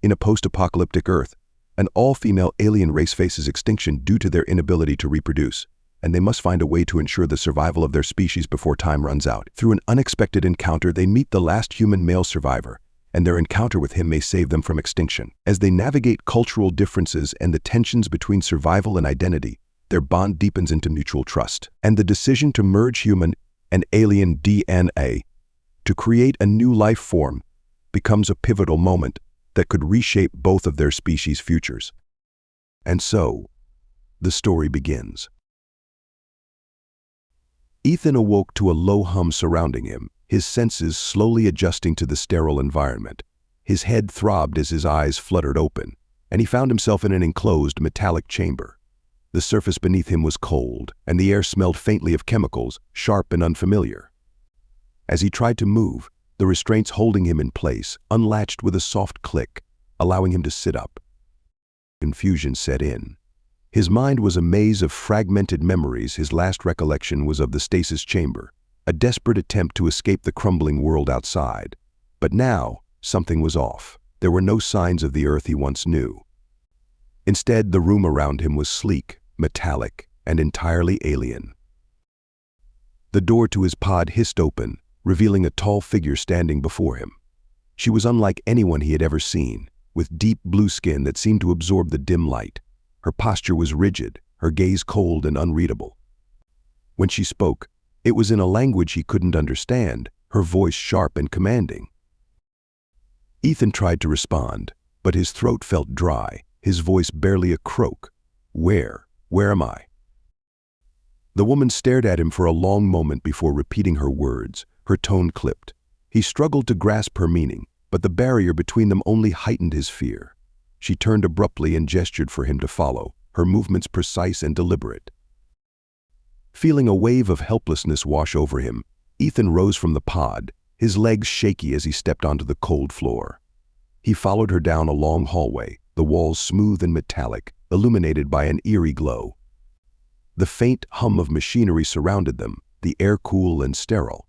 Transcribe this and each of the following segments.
In a post-apocalyptic Earth, an all-female alien race faces extinction due to their inability to reproduce, and they must find a way to ensure the survival of their species before time runs out. Through an unexpected encounter, they meet the last human male survivor, and their encounter with him may save them from extinction. As they navigate cultural differences and the tensions between survival and identity, their bond deepens into mutual trust. And the decision to merge human and alien DNA to create a new life form becomes a pivotal moment that could reshape both of their species' futures. And so, the story begins. Ethan awoke to a low hum surrounding him, his senses slowly adjusting to the sterile environment. His head throbbed as his eyes fluttered open, and he found himself in an enclosed metallic chamber. The surface beneath him was cold, and the air smelled faintly of chemicals, sharp and unfamiliar. As he tried to move, the restraints holding him in place unlatched with a soft click, allowing him to sit up. Confusion set in. His mind was a maze of fragmented memories. His last recollection was of the stasis chamber, a desperate attempt to escape the crumbling world outside. But now, something was off. There were no signs of the Earth he once knew. Instead, the room around him was sleek, metallic, and entirely alien. The door to his pod hissed open, revealing a tall figure standing before him. She was unlike anyone he had ever seen, with deep blue skin that seemed to absorb the dim light. Her posture was rigid, her gaze cold and unreadable. When she spoke, it was in a language he couldn't understand, her voice sharp and commanding. Ethan tried to respond, but his throat felt dry, his voice barely a croak. Where am I?" The woman stared at him for a long moment before repeating her words, her tone clipped. He struggled to grasp her meaning, but the barrier between them only heightened his fear. She turned abruptly and gestured for him to follow, her movements precise and deliberate. Feeling a wave of helplessness wash over him, Ethan rose from the pod, his legs shaky as he stepped onto the cold floor. He followed her down a long hallway, the walls smooth and metallic, illuminated by an eerie glow. The faint hum of machinery surrounded them, the air cool and sterile.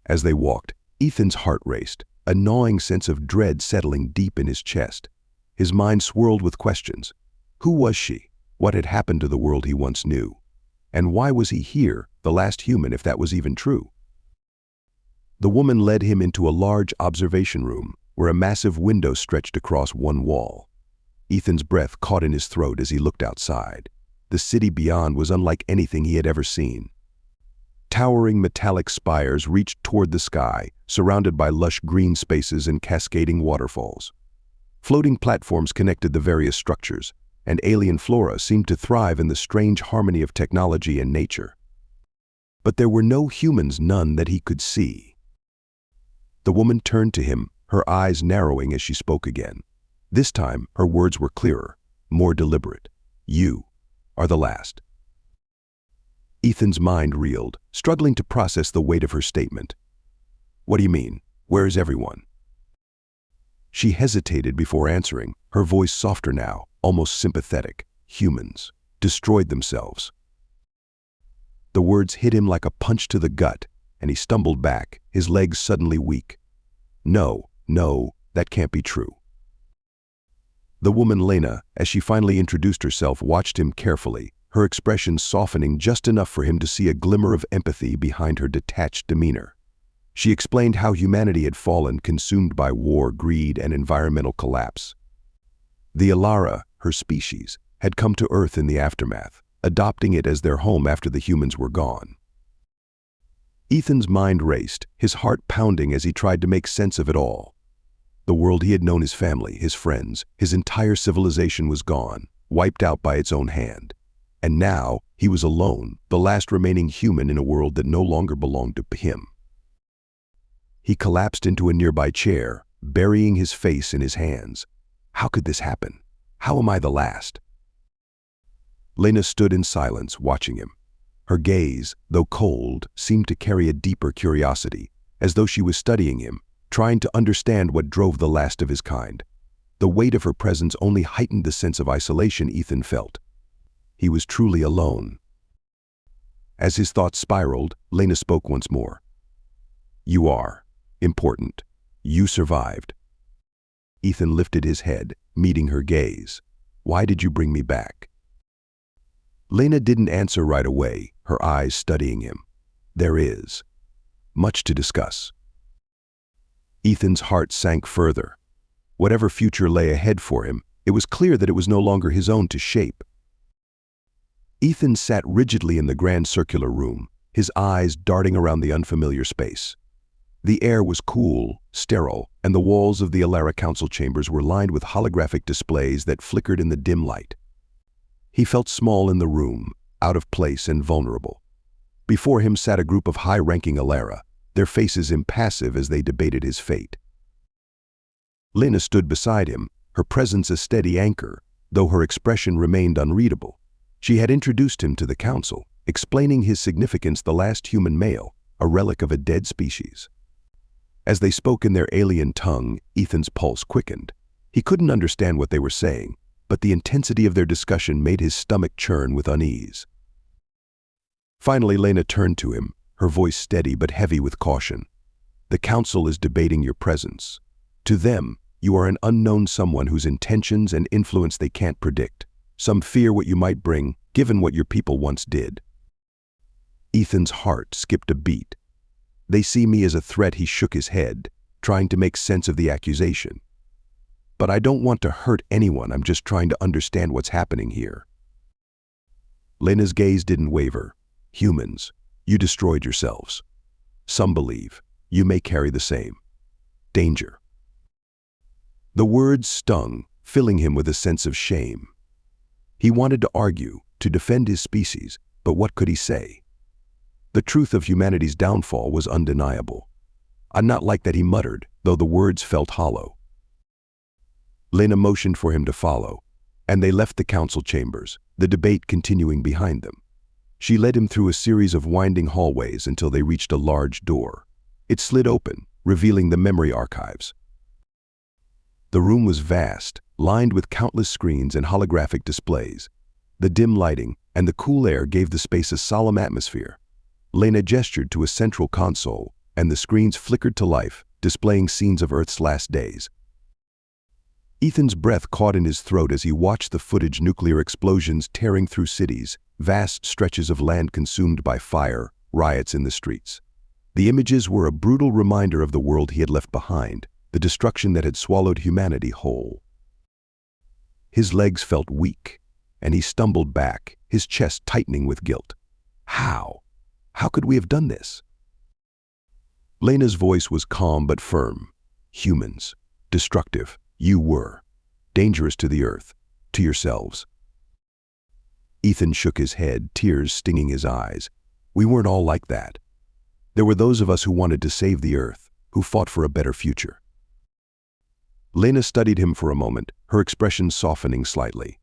As they walked, Ethan's heart raced, a gnawing sense of dread settling deep in his chest. His mind swirled with questions. Who was she? What had happened to the world he once knew? And why was he here, the last human, if that was even true? The woman led him into a large observation room, where a massive window stretched across one wall. Ethan's breath caught in his throat as he looked outside. The city beyond was unlike anything he had ever seen. Towering metallic spires reached toward the sky, surrounded by lush green spaces and cascading waterfalls. Floating platforms connected the various structures, and alien flora seemed to thrive in the strange harmony of technology and nature. But there were no humans, none that he could see. The woman turned to him, her eyes narrowing as she spoke again. This time, her words were clearer, more deliberate. "You are the last." Ethan's mind reeled, struggling to process the weight of her statement. "What do you mean? Where is everyone?" She hesitated before answering, her voice softer now, almost sympathetic. "Humans destroyed themselves." The words hit him like a punch to the gut, and he stumbled back, his legs suddenly weak. No, that can't be true." The woman Lena, as she finally introduced herself, watched him carefully, her expression softening just enough for him to see a glimmer of empathy behind her detached demeanor. She explained how humanity had fallen, consumed by war, greed, and environmental collapse. The Alara, her species, had come to Earth in the aftermath, adopting it as their home after the humans were gone. Ethan's mind raced, his heart pounding as he tried to make sense of it all. The world he had known, his family, his friends, his entire civilization was gone, wiped out by its own hand. And now, he was alone, the last remaining human in a world that no longer belonged to him. He collapsed into a nearby chair, burying his face in his hands. How could this happen? How am I the last? Lena stood in silence, watching him. Her gaze, though cold, seemed to carry a deeper curiosity, as though she was studying him, trying to understand what drove the last of his kind. The weight of her presence only heightened the sense of isolation Ethan felt. He was truly alone. As his thoughts spiraled, Lena spoke once more. "You are important. You survived." Ethan lifted his head, meeting her gaze. "Why did you bring me back?" Lena didn't answer right away, her eyes studying him. "There is much to discuss." Ethan's heart sank further. Whatever future lay ahead for him, it was clear that it was no longer his own to shape. Ethan sat rigidly in the grand circular room, his eyes darting around the unfamiliar space. The air was cool, sterile, and the walls of the Alara council chambers were lined with holographic displays that flickered in the dim light. He felt small in the room, out of place and vulnerable. Before him sat a group of high-ranking Alara, their faces impassive as they debated his fate. Lena stood beside him, her presence a steady anchor, though her expression remained unreadable. She had introduced him to the council, explaining his significance: the last human male, a relic of a dead species. As they spoke in their alien tongue, Ethan's pulse quickened. He couldn't understand what they were saying, but the intensity of their discussion made his stomach churn with unease. Finally, Lena turned to him, her voice steady but heavy with caution. "The council is debating your presence. To them, you are an unknown someone whose intentions and influence they can't predict. Some fear what you might bring, given what your people once did." Ethan's heart skipped a beat. "They see me as a threat." He shook his head, trying to make sense of the accusation. "But I don't want to hurt anyone. I'm just trying to understand what's happening here." Lena's gaze didn't waver. "Humans, you destroyed yourselves. Some believe you may carry the same danger." The words stung, filling him with a sense of shame. He wanted to argue, to defend his species, but what could he say? The truth of humanity's downfall was undeniable. "I'm not like that," he muttered, though the words felt hollow. Lena motioned for him to follow, and they left the council chambers, the debate continuing behind them. She led him through a series of winding hallways until they reached a large door. It slid open, revealing the memory archives. The room was vast, lined with countless screens and holographic displays. The dim lighting and the cool air gave the space a solemn atmosphere. Lena gestured to a central console, and the screens flickered to life, displaying scenes of Earth's last days. Ethan's breath caught in his throat as he watched the footage: nuclear explosions tearing through cities, vast stretches of land consumed by fire, riots in the streets. The images were a brutal reminder of the world he had left behind, the destruction that had swallowed humanity whole. His legs felt weak, and he stumbled back, his chest tightening with guilt. How? How could we have done this? Lena's voice was calm but firm. "Humans, destructive, you were. Dangerous to the Earth, to yourselves." Ethan shook his head, tears stinging his eyes. "We weren't all like that. There were those of us who wanted to save the Earth, who fought for a better future." Lena studied him for a moment, her expression softening slightly.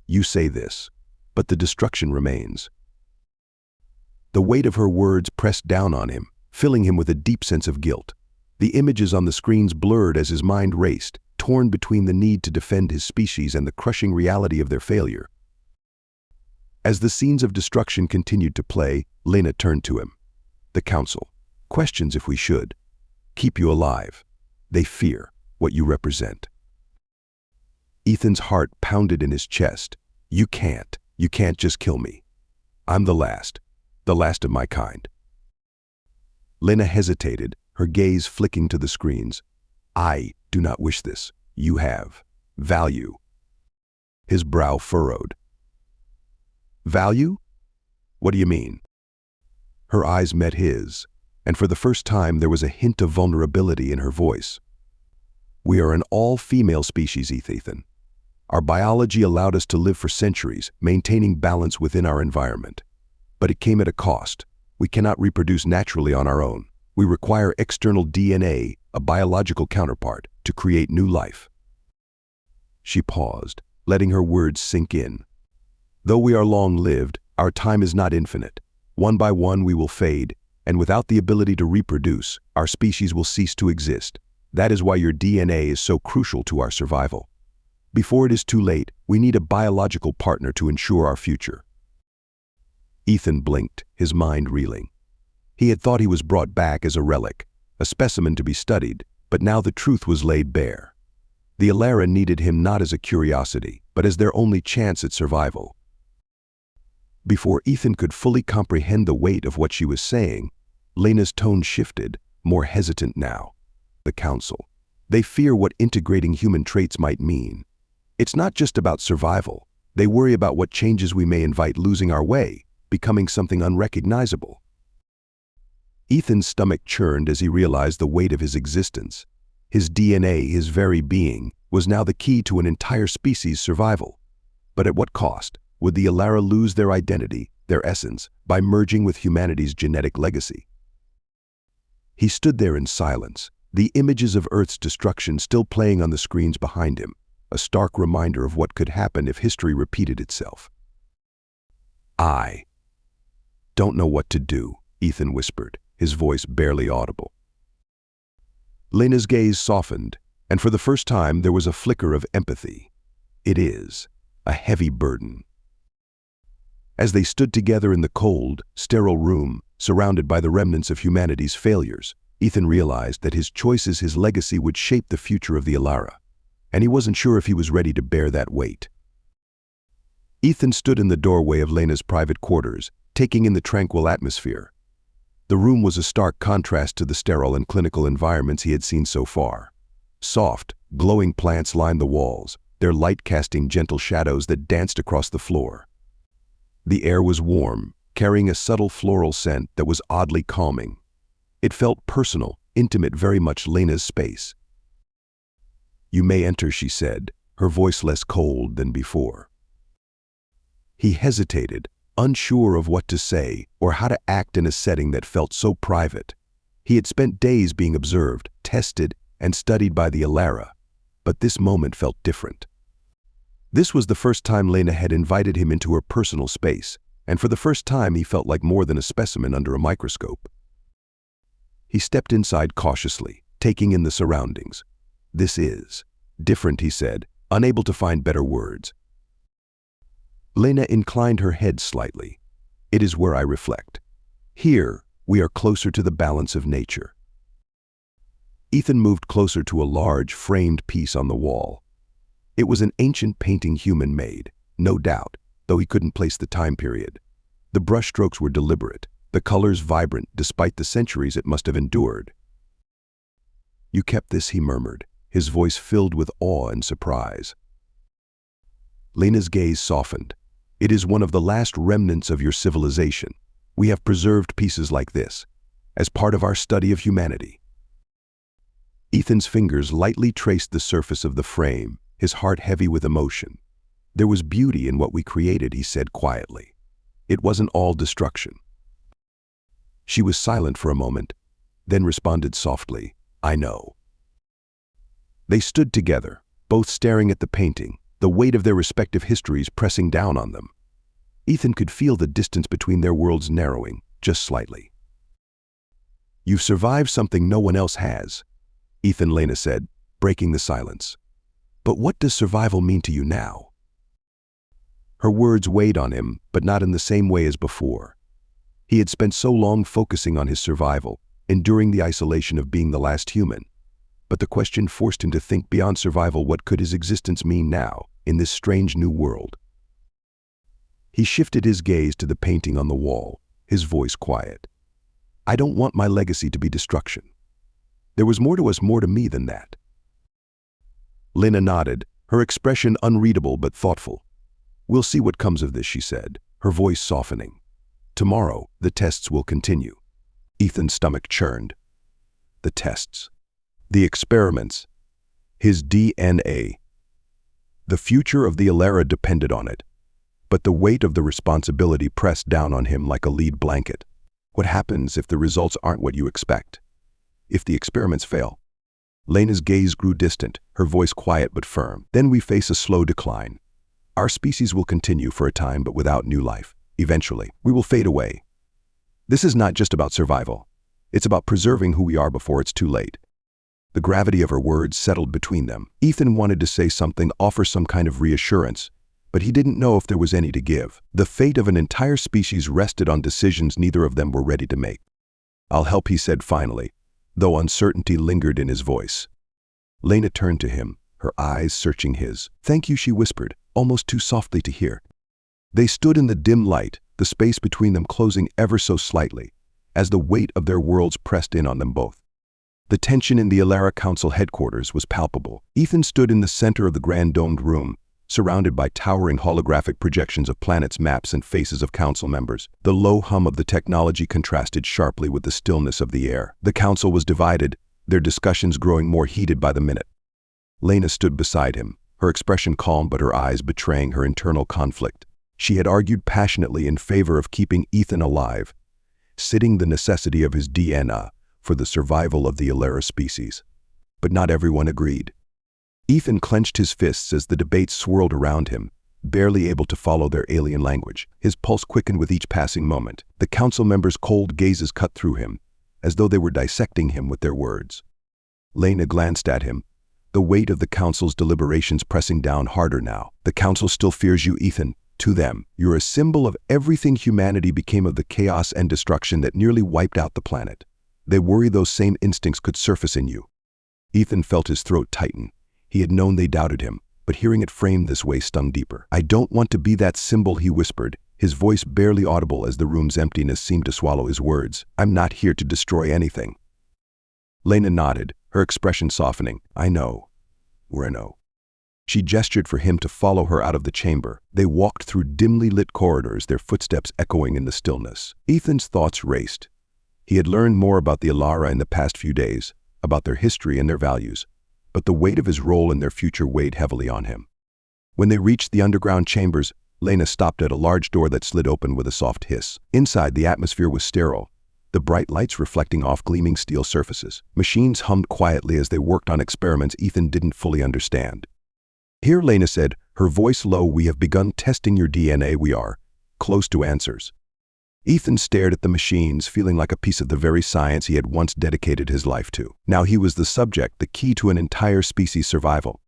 "You say this, but the destruction remains." The weight of her words pressed down on him, filling him with a deep sense of guilt. The images on the screens blurred as his mind raced, torn between the need to defend his species and the crushing reality of their failure. As the scenes of destruction continued to play, Lena turned to him. "The Council questions if we should keep you alive. They fear what you represent." Ethan's heart pounded in his chest. You can't just kill me. I'm the last of my kind." Lena hesitated, her gaze flicking to the screens. "I do not wish this. You have value." His brow furrowed. "Value? What do you mean?" Her eyes met his, and for the first time there was a hint of vulnerability in her voice. "We are an all-female species, Ethan. Our biology allowed us to live for centuries, maintaining balance within our environment. But it came at a cost. We cannot reproduce naturally on our own. We require external DNA, a biological counterpart, to create new life." She paused, letting her words sink in. "Though we are long-lived, our time is not infinite. One by one we will fade, and without the ability to reproduce, our species will cease to exist. That is why your DNA is so crucial to our survival. Before it is too late, we need a biological partner to ensure our future." Ethan blinked, his mind reeling. He had thought he was brought back as a relic, a specimen to be studied, but now the truth was laid bare. The Alara needed him not as a curiosity, but as their only chance at survival. Before Ethan could fully comprehend the weight of what she was saying, Lena's tone shifted, more hesitant now. The Council. They fear what integrating human traits might mean. It's not just about survival. They worry about what changes we may invite losing our way, becoming something unrecognizable. Ethan's stomach churned as he realized the weight of his existence. His DNA, his very being, was now the key to an entire species' survival. But at what cost? Would the Alara lose their identity, their essence, by merging with humanity's genetic legacy? He stood there in silence, the images of Earth's destruction still playing on the screens behind him, a stark reminder of what could happen if history repeated itself. "I don't know what to do," Ethan whispered, his voice barely audible. Lena's gaze softened, and for the first time there was a flicker of empathy. It is a heavy burden. As they stood together in the cold, sterile room, surrounded by the remnants of humanity's failures, Ethan realized that his choices, his legacy would shape the future of the Alara, and he wasn't sure if he was ready to bear that weight. Ethan stood in the doorway of Lena's private quarters, taking in the tranquil atmosphere. The room was a stark contrast to the sterile and clinical environments he had seen so far. Soft, glowing plants lined the walls, their light casting gentle shadows that danced across the floor. The air was warm, carrying a subtle floral scent that was oddly calming. It felt personal, intimate, very much Lena's space. "You may enter," she said, her voice less cold than before. He hesitated, unsure of what to say or how to act in a setting that felt so private. He had spent days being observed, tested, and studied by the Alara, but this moment felt different. This was the first time Lena had invited him into her personal space, and for the first time he felt like more than a specimen under a microscope. He stepped inside cautiously, taking in the surroundings. "This is different," he said, unable to find better words. Lena inclined her head slightly. "It is where I reflect. Here, we are closer to the balance of nature." Ethan moved closer to a large, framed piece on the wall. It was an ancient painting human-made, no doubt, though he couldn't place the time period. The brushstrokes were deliberate, the colors vibrant despite the centuries it must have endured. "You kept this," he murmured, his voice filled with awe and surprise. Lena's gaze softened. "It is one of the last remnants of your civilization. We have preserved pieces like this, as part of our study of humanity." Ethan's fingers lightly traced the surface of the frame, his heart heavy with emotion. "There was beauty in what we created," he said quietly. "It wasn't all destruction." She was silent for a moment, then responded softly, "I know." They stood together, both staring at the painting, the weight of their respective histories pressing down on them. Ethan could feel the distance between their worlds narrowing, just slightly. "You've survived something no one else has," Ethan, Lena said, breaking the silence. "But what does survival mean to you now?" Her words weighed on him, but not in the same way as before. He had spent so long focusing on his survival, enduring the isolation of being the last human. But the question forced him to think beyond survival. What could his existence mean now, in this strange new world? He shifted his gaze to the painting on the wall, his voice quiet. "I don't want my legacy to be destruction. There was more to us, more to me than that." Lena nodded, her expression unreadable but thoughtful. "We'll see what comes of this," she said, her voice softening. "Tomorrow, the tests will continue." Ethan's stomach churned. The tests. The experiments. His DNA. The future of the Alara depended on it, but the weight of the responsibility pressed down on him like a lead blanket. What happens if the results aren't what you expect? If the experiments fail? Lena's gaze grew distant, her voice quiet but firm. "Then we face a slow decline. Our species will continue for a time, but without new life. Eventually, we will fade away. This is not just about survival. It's about preserving who we are before it's too late." The gravity of her words settled between them. Ethan wanted to say something, offer some kind of reassurance, but he didn't know if there was any to give. The fate of an entire species rested on decisions neither of them were ready to make. "I'll help," he said finally, though uncertainty lingered in his voice. Lena turned to him, her eyes searching his. "Thank you," she whispered, almost too softly to hear. They stood in the dim light, the space between them closing ever so slightly, as the weight of their worlds pressed in on them both. The tension in the Alara Council headquarters was palpable. Ethan stood in the center of the grand domed room, surrounded by towering holographic projections of planets' maps and faces of council members. The low hum of the technology contrasted sharply with the stillness of the air. The council was divided, their discussions growing more heated by the minute. Lena stood beside him, her expression calm but her eyes betraying her internal conflict. She had argued passionately in favor of keeping Ethan alive, citing the necessity of his DNA for the survival of the Alara species. But not everyone agreed. Ethan clenched his fists as the debate swirled around him, barely able to follow their alien language. His pulse quickened with each passing moment. The council members' cold gazes cut through him, as though they were dissecting him with their words. Lena glanced at him, the weight of the council's deliberations pressing down harder now. "The council still fears you, Ethan. To them, you're a symbol of everything humanity became of the chaos and destruction that nearly wiped out the planet. They worry those same instincts could surface in you." Ethan felt his throat tighten. He had known they doubted him, but hearing it framed this way stung deeper. "I don't want to be that symbol," he whispered, his voice barely audible as the room's emptiness seemed to swallow his words. "I'm not here to destroy anything." Lena nodded, her expression softening. "I know. I know." She gestured for him to follow her out of the chamber. They walked through dimly lit corridors, their footsteps echoing in the stillness. Ethan's thoughts raced. He had learned more about the Alara in the past few days, about their history and their values, but the weight of his role in their future weighed heavily on him. When they reached the underground chambers, Lena stopped at a large door that slid open with a soft hiss. Inside, the atmosphere was sterile, the bright lights reflecting off gleaming steel surfaces. Machines hummed quietly as they worked on experiments Ethan didn't fully understand. "Here," Lena said, her voice low, "we have begun testing your DNA. We are close to answers." Ethan stared at the machines, feeling like a piece of the very science he had once dedicated his life to. Now he was the subject, the key to an entire species' survival.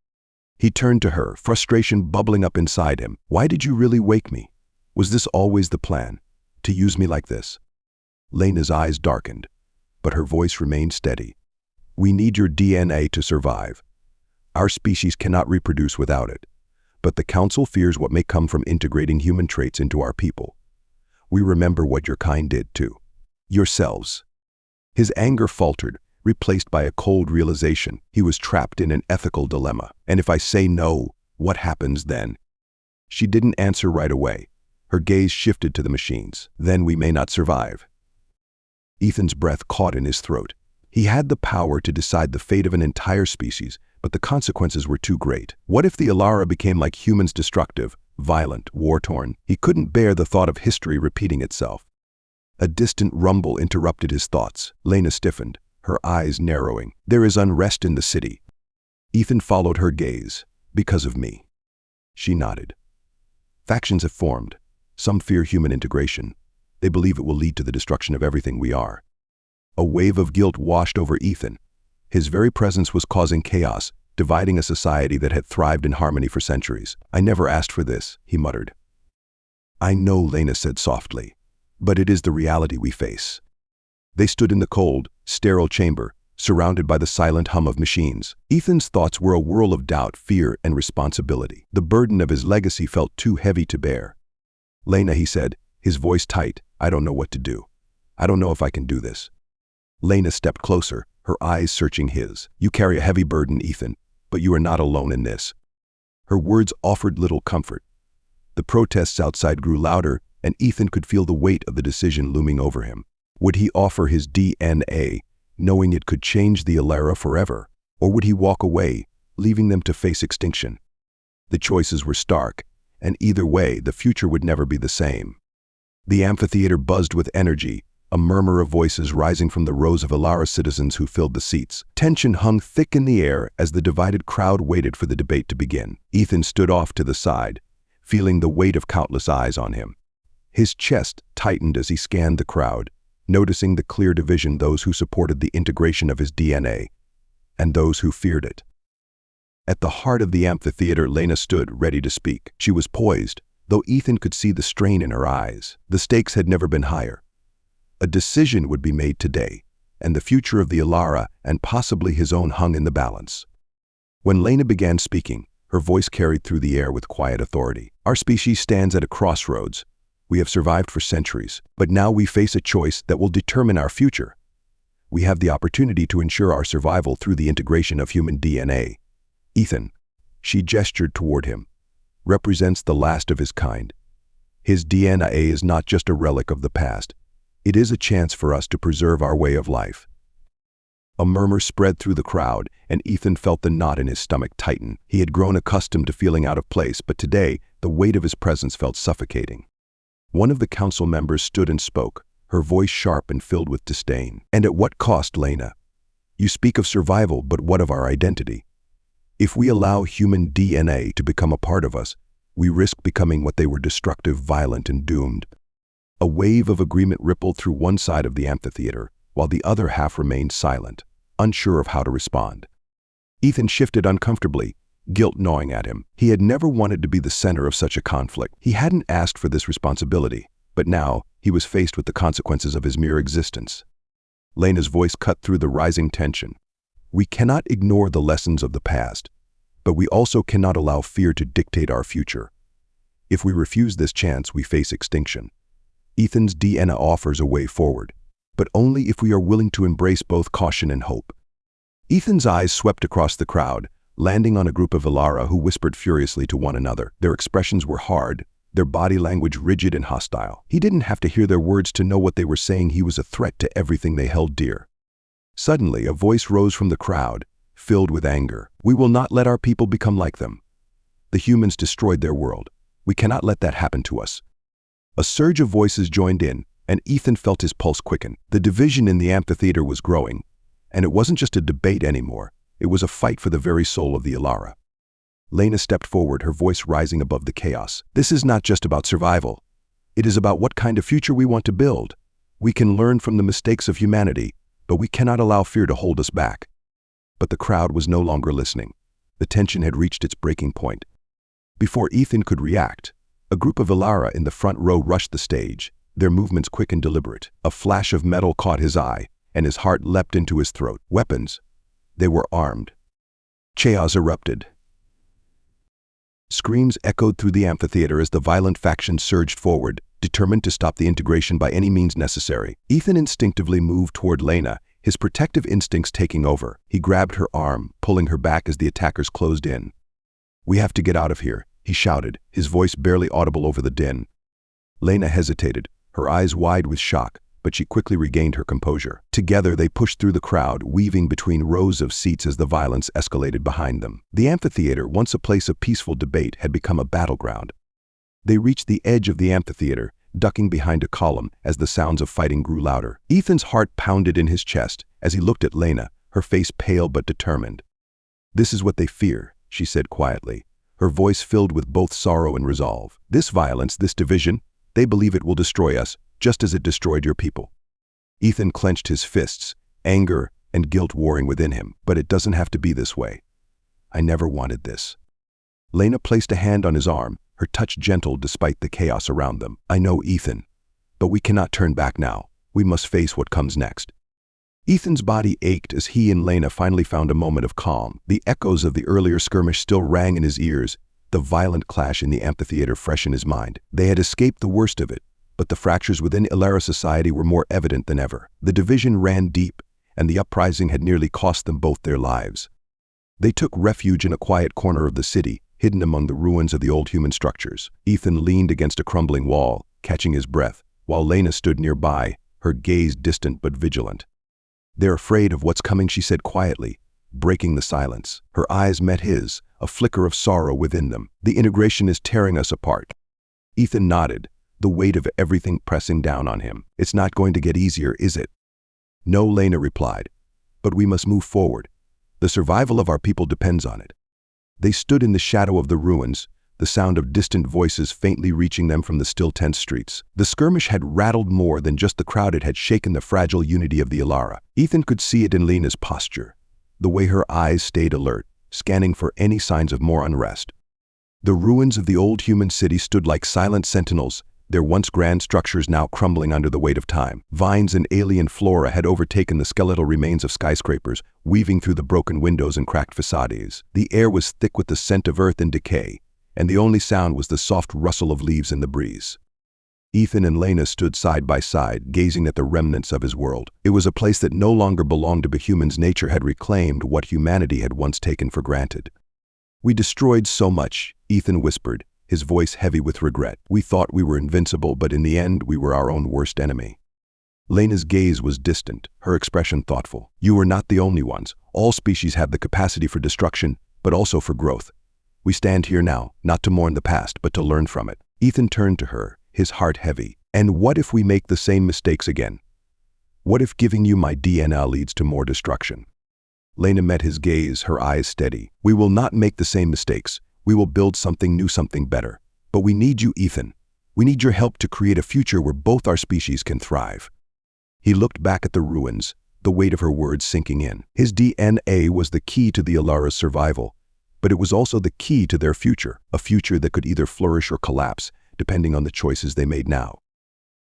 He turned to her, frustration bubbling up inside him. "Why did you really wake me? Was this always the plan? To use me like this?" Lena's eyes darkened, but her voice remained steady. "We need your DNA to survive. Our species cannot reproduce without it, but the Council fears what may come from integrating human traits into our people. We remember what your kind did to yourselves." His anger faltered, replaced by a cold realization. He was trapped in an ethical dilemma. "And if I say no, what happens then?" She didn't answer right away. Her gaze shifted to the machines. "Then we may not survive." Ethan's breath caught in his throat. He had the power to decide the fate of an entire species, but the consequences were too great. What if the Alara became like humans, destructive, violent, war-torn? He couldn't bear the thought of history repeating itself. A distant rumble interrupted his thoughts. Lena stiffened, her eyes narrowing. "There is unrest in the city." Ethan followed her gaze. "Because of me." She nodded. "Factions have formed. Some fear human integration. They believe it will lead to the destruction of everything we are." A wave of guilt washed over Ethan. His very presence was causing chaos, dividing a society that had thrived in harmony for centuries. "I never asked for this," he muttered. "I know," Lena said softly, "but it is the reality we face." They stood in the cold, sterile chamber, surrounded by the silent hum of machines. Ethan's thoughts were a whirl of doubt, fear, and responsibility. The burden of his legacy felt too heavy to bear. "Lena," he said, his voice tight, "I don't know what to do. I don't know if I can do this." Lena stepped closer, her eyes searching his. "You carry a heavy burden, Ethan, but you are not alone in this." Her words offered little comfort. The protests outside grew louder, and Ethan could feel the weight of the decision looming over him. Would he offer his DNA, knowing it could change the Alara forever? Or would he walk away, leaving them to face extinction? The choices were stark, and either way, the future would never be the same. The amphitheater buzzed with energy, a murmur of voices rising from the rows of Alara citizens who filled the seats. Tension hung thick in the air as the divided crowd waited for the debate to begin. Ethan stood off to the side, feeling the weight of countless eyes on him. His chest tightened as he scanned the crowd, noticing the clear division: those who supported the integration of his DNA, and those who feared it. At the heart of the amphitheater, Lena stood, ready to speak. She was poised, though Ethan could see the strain in her eyes. The stakes had never been higher. A decision would be made today, and the future of the Alara and possibly his own hung in the balance. When Lena began speaking, her voice carried through the air with quiet authority. Our species stands at a crossroads. We have survived for centuries, but now we face a choice that will determine our future. We have the opportunity to ensure our survival through the integration of human DNA. Ethan, she gestured toward him, represents the last of his kind. His DNA is not just a relic of the past. It is a chance for us to preserve our way of life. A murmur spread through the crowd, and Ethan felt the knot in his stomach tighten. He had grown accustomed to feeling out of place, but today, the weight of his presence felt suffocating. One of the council members stood and spoke, her voice sharp and filled with disdain. "And at what cost, Lena? You speak of survival, but what of our identity? If we allow human DNA to become a part of us, we risk becoming what they were: destructive, violent, and doomed." A wave of agreement rippled through one side of the amphitheater, while the other half remained silent, unsure of how to respond. Ethan shifted uncomfortably, guilt gnawing at him. He had never wanted to be the center of such a conflict. He hadn't asked for this responsibility, but now he was faced with the consequences of his mere existence. Lena's voice cut through the rising tension. "We cannot ignore the lessons of the past, but we also cannot allow fear to dictate our future. If we refuse this chance, we face extinction. Ethan's DNA offers a way forward, but only if we are willing to embrace both caution and hope." Ethan's eyes swept across the crowd, landing on a group of Ilara who whispered furiously to one another. Their expressions were hard, their body language rigid and hostile. He didn't have to hear their words to know what they were saying. He was a threat to everything they held dear. Suddenly, a voice rose from the crowd, filled with anger. "We will not let our people become like them. The humans destroyed their world. We cannot let that happen to us." A surge of voices joined in, and Ethan felt his pulse quicken. The division in the amphitheater was growing, and it wasn't just a debate anymore. It was a fight for the very soul of the Ilara. Lena stepped forward, her voice rising above the chaos. "This is not just about survival. It is about what kind of future we want to build. We can learn from the mistakes of humanity, but we cannot allow fear to hold us back." But the crowd was no longer listening. The tension had reached its breaking point. Before Ethan could react, a group of Ilara in the front row rushed the stage, their movements quick and deliberate. A flash of metal caught his eye, and his heart leapt into his throat. Weapons. They were armed. Chaos erupted. Screams echoed through the amphitheater as the violent faction surged forward, determined to stop the integration by any means necessary. Ethan instinctively moved toward Lena, his protective instincts taking over. He grabbed her arm, pulling her back as the attackers closed in. "We have to get out of here," he shouted, his voice barely audible over the din. Lena hesitated, her eyes wide with shock, but she quickly regained her composure. Together, they pushed through the crowd, weaving between rows of seats as the violence escalated behind them. The amphitheater, once a place of peaceful debate, had become a battleground. They reached the edge of the amphitheater, ducking behind a column as the sounds of fighting grew louder. Ethan's heart pounded in his chest as he looked at Lena, her face pale but determined. "This is what they fear," she said quietly, her voice filled with both sorrow and resolve. "This violence, this division, they believe it will destroy us, just as it destroyed your people." Ethan clenched his fists, anger and guilt warring within him. "But it doesn't have to be this way. I never wanted this." Lena placed a hand on his arm, her touch gentle despite the chaos around them. "I know, Ethan, but we cannot turn back now. We must face what comes next." Ethan's body ached as he and Lena finally found a moment of calm. The echoes of the earlier skirmish still rang in his ears, the violent clash in the amphitheater fresh in his mind. They had escaped the worst of it, but the fractures within Ilara society were more evident than ever. The division ran deep, and the uprising had nearly cost them both their lives. They took refuge in a quiet corner of the city, hidden among the ruins of the old human structures. Ethan leaned against a crumbling wall, catching his breath, while Lena stood nearby, her gaze distant but vigilant. "They're afraid of what's coming," she said quietly, breaking the silence. Her eyes met his, a flicker of sorrow within them. "The integration is tearing us apart." Ethan nodded, the weight of everything pressing down on him. "It's not going to get easier, is it?" "No," Lena replied, "but we must move forward. The survival of our people depends on it." They stood in the shadow of the ruins, the sound of distant voices faintly reaching them from the still tense streets. The skirmish had rattled more than just the crowd. It had shaken the fragile unity of the Ilara. Ethan could see it in Lena's posture, the way her eyes stayed alert, scanning for any signs of more unrest. The ruins of the old human city stood like silent sentinels, their once grand structures now crumbling under the weight of time. Vines and alien flora had overtaken the skeletal remains of skyscrapers, weaving through the broken windows and cracked facades. The air was thick with the scent of earth and decay, and the only sound was the soft rustle of leaves in the breeze. Ethan and Lena stood side by side, gazing at the remnants of his world. It was a place that no longer belonged to humans. Nature had reclaimed what humanity had once taken for granted. "We destroyed so much," Ethan whispered, his voice heavy with regret. "We thought we were invincible, but in the end, we were our own worst enemy." Lena's gaze was distant, her expression thoughtful. "You were not the only ones. All species have the capacity for destruction, but also for growth. We stand here now, not to mourn the past, but to learn from it." Ethan turned to her, his heart heavy. "And what if we make the same mistakes again? What if giving you my DNA leads to more destruction?" Lena met his gaze, her eyes steady. "We will not make the same mistakes. We will build something new, something better. But we need you, Ethan. We need your help to create a future where both our species can thrive." He looked back at the ruins, the weight of her words sinking in. His DNA was the key to the Alara's survival, but it was also the key to their future, a future that could either flourish or collapse, depending on the choices they made now.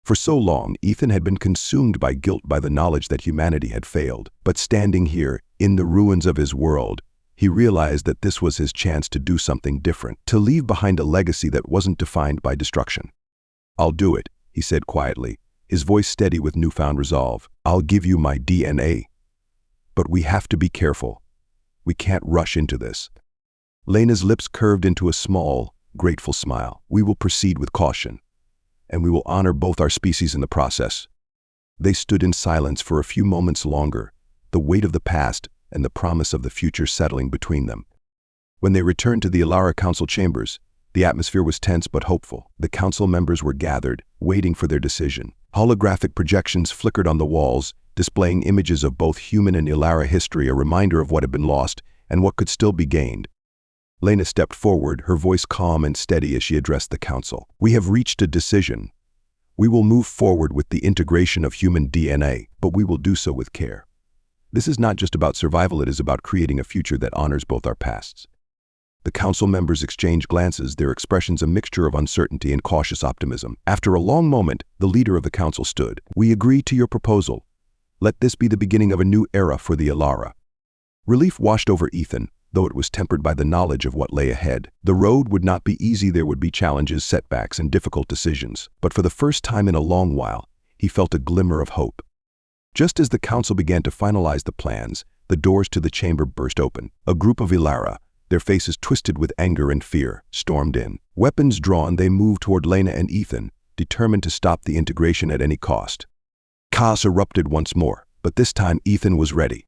For so long, Ethan had been consumed by guilt, by the knowledge that humanity had failed. But standing here, in the ruins of his world, he realized that this was his chance to do something different, to leave behind a legacy that wasn't defined by destruction. "I'll do it," he said quietly, his voice steady with newfound resolve. "I'll give you my DNA. But we have to be careful. We can't rush into this." Lena's lips curved into a small, grateful smile. "We will proceed with caution, and we will honor both our species in the process." They stood in silence for a few moments longer, the weight of the past and the promise of the future settling between them. When they returned to the Alara Council chambers, the atmosphere was tense but hopeful. The council members were gathered, waiting for their decision. Holographic projections flickered on the walls, displaying images of both human and Alara history, a reminder of what had been lost and what could still be gained. Lena stepped forward, her voice calm and steady as she addressed the council. "We have reached a decision. We will move forward with the integration of human DNA, but we will do so with care. This is not just about survival, it is about creating a future that honors both our pasts." The council members exchanged glances, their expressions a mixture of uncertainty and cautious optimism. After a long moment, the leader of the council stood. "We agree to your proposal. Let this be the beginning of a new era for the Alara." Relief washed over Ethan, though it was tempered by the knowledge of what lay ahead. The road would not be easy. There would be challenges, setbacks, and difficult decisions. But for the first time in a long while, he felt a glimmer of hope. Just as the council began to finalize the plans, the doors to the chamber burst open. A group of Alara, their faces twisted with anger and fear, stormed in. Weapons drawn, they moved toward Lena and Ethan, determined to stop the integration at any cost. Chaos erupted once more, but this time Ethan was ready.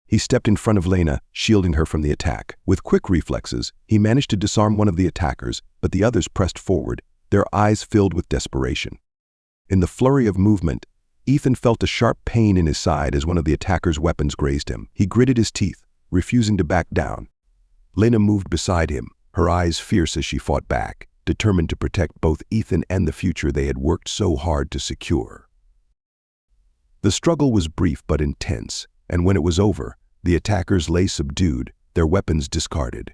He stepped in front of Lena, shielding her from the attack. With quick reflexes, he managed to disarm one of the attackers, but the others pressed forward, their eyes filled with desperation. In the flurry of movement, Ethan felt a sharp pain in his side as one of the attacker's weapons grazed him. He gritted his teeth, refusing to back down. Lena moved beside him, her eyes fierce as she fought back, determined to protect both Ethan and the future they had worked so hard to secure. The struggle was brief but intense, and when it was over, the attackers lay subdued, their weapons discarded.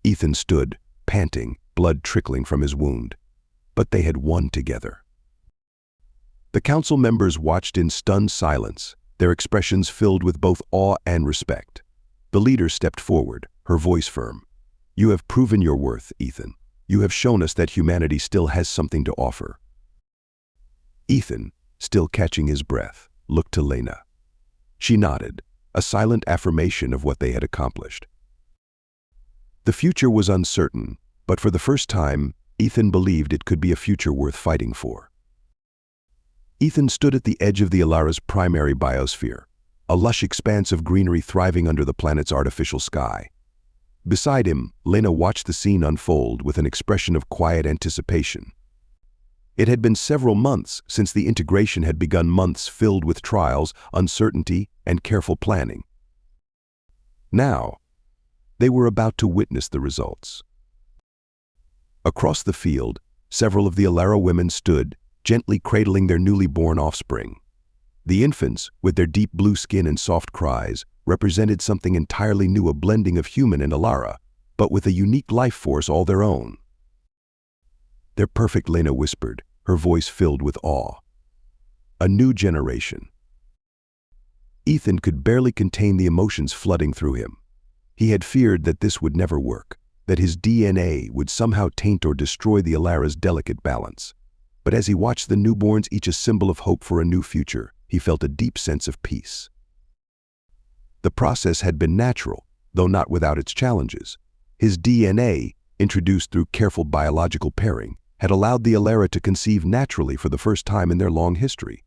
Ethan stood, panting, blood trickling from his wound. But they had won together. The council members watched in stunned silence, their expressions filled with both awe and respect. The leader stepped forward, her voice firm. "You have proven your worth, Ethan. You have shown us that humanity still has something to offer." Ethan, still catching his breath, looked to Lena. She nodded, a silent affirmation of what they had accomplished. The future was uncertain, but for the first time, Ethan believed it could be a future worth fighting for. Ethan stood at the edge of the Alara's primary biosphere, a lush expanse of greenery thriving under the planet's artificial sky. Beside him, Lena watched the scene unfold with an expression of quiet anticipation. It had been several months since the integration had begun, months filled with trials, uncertainty, and careful planning. Now, they were about to witness the results. Across the field, several of the Alara women stood, gently cradling their newly born offspring. The infants, with their deep blue skin and soft cries, represented something entirely new, a blending of human and Alara, but with a unique life force all their own. "They're perfect," Lena whispered, her voice filled with awe. A new generation. Ethan could barely contain the emotions flooding through him. He had feared that this would never work, that his DNA would somehow taint or destroy the Alara's delicate balance. But as he watched the newborns, each a symbol of hope for a new future, he felt a deep sense of peace. The process had been natural, though not without its challenges. His DNA, introduced through careful biological pairing, had allowed the Alara to conceive naturally for the first time in their long history.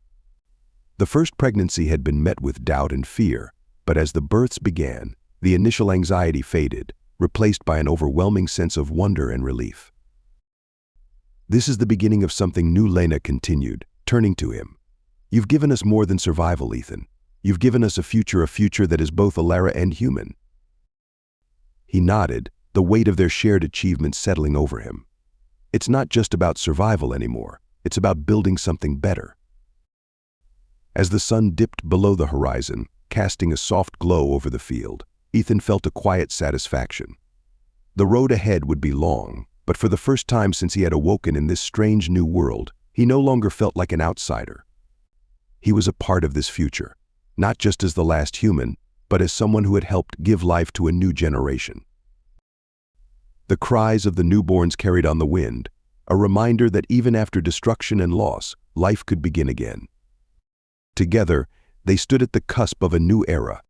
The first pregnancy had been met with doubt and fear, but as the births began, the initial anxiety faded, replaced by an overwhelming sense of wonder and relief. "This is the beginning of something new," Lena continued, turning to him. "You've given us more than survival, Ethan. You've given us a future that is both Alara and human." He nodded, the weight of their shared achievements settling over him. It's not just about survival anymore, it's about building something better. As the sun dipped below the horizon, casting a soft glow over the field, Ethan felt a quiet satisfaction. The road ahead would be long, but for the first time since he had awoken in this strange new world, he no longer felt like an outsider. He was a part of this future, not just as the last human, but as someone who had helped give life to a new generation. The cries of the newborns carried on the wind, a reminder that even after destruction and loss, life could begin again. Together, they stood at the cusp of a new era,